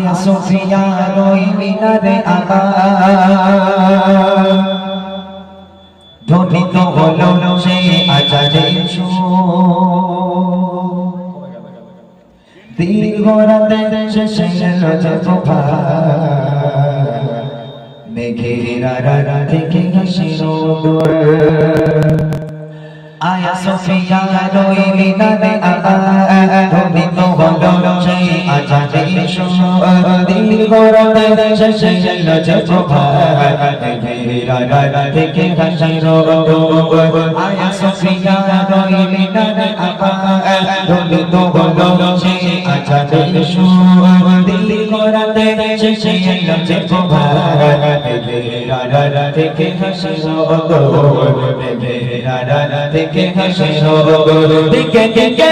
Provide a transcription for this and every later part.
আয়া সুফিয়ান ওই মিনারে আবার ধ্বনিত হলো সেই আজানের সুর। দীর্ঘ রাতে শেষে এলো যে প্রভাত, মেঘের আড়াল থেকে হাসির দোল। আয়া সুফিয়ান ওই মিনারে আবার ধ্বনিত হলো সেই আজানের সুর। দীর্ঘ রাতে শেষে এলো যে প্রভাত, মেঘের আড়াল থেকে হাসির দোল। আয়া সুফিয়ান ওই মিনারে আবার ধ্বনিত হলো সেই আজানের সুর। দীর্ঘ রাতে শেষে এলো যে প্রভাত, মেঘের আড়াল থেকে হাসির দোল। মেঘের আড়াল থেকে হাসির দোল। দিকে দিকে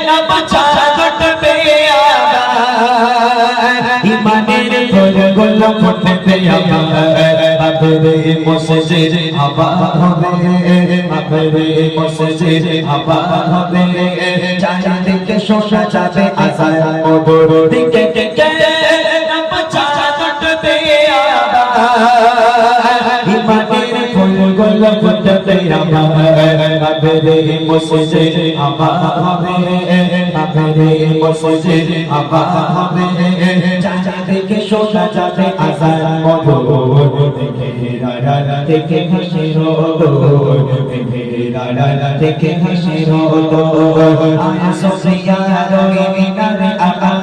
নামছা ঘটবে আবার, ইমানের ফুলগুলো ফুটবে আবার। আবরে মসজিদ আবাদ হবে, আবরে মসজিদ আবাদ হবে। চারিদিকে শোনা যাবে আযান মধুর। দিকে দিকে নামছা ঘটবে আবার, ইমানের ফুলগুলো ফুটবে আবার। আবরে মসজিদ আবাদ হবে, আবরে মসজিদ আবাদ হবে। চারিদিকে শোনা যাবে আযান মধুর। মেঘের আড়াল থেকে হাসির দোল, মেঘের আড়াল থেকে হাসির দোল। আয়া সুফিয়ান ওই মিনারে আবার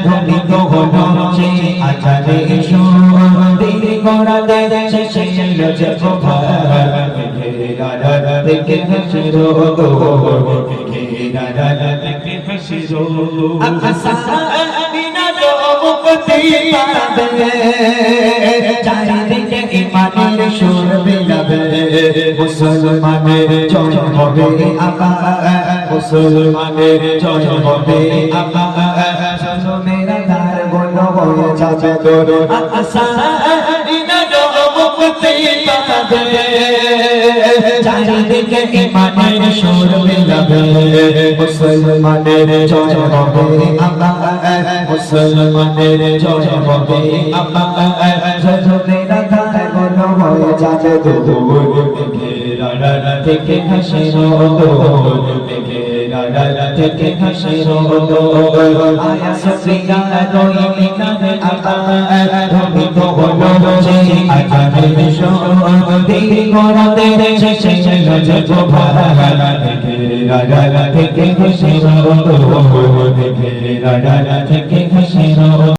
ধ্বনিত হলো সেই আজানের সুর। দীর্ঘ রাতে শেষে এলো যে প্রভাত, মেঘের আড়াল থেকে হাসির দোল। মেঘের আড়াল থেকে হাসির দোল। মুক্তি পাবে, চারিদিকে ইমানের সুর বিলাবে। মুসলমানের জয় হবে আবার, মুসলমানের জয় হবে আবার। জনমের ধার গুলো হয়ে যাবে তোর মুক্তি পাবে, চারিদিকে ইমানের সুর বিলাবে। মুসলমানের জয় হবে আবার, মুসলমানের জয় হবে আবার। জনমের ধার গুলো হয়ে যাবে তোর। মেঘের আড়াল থেকে হাসির দোল, মেঘের আড়াল থেকে হাসির দোল। আয়া সুফিয়ান ওই মিনারে আবার ধ্বনিত হলো সেই আজানের সুর। দীর্ঘ রাতে শেষে এলো যে প্রভাত, মেঘের আড়াল থেকে হাসির দোল, মেঘের আড়াল থেকে হাসির দোল।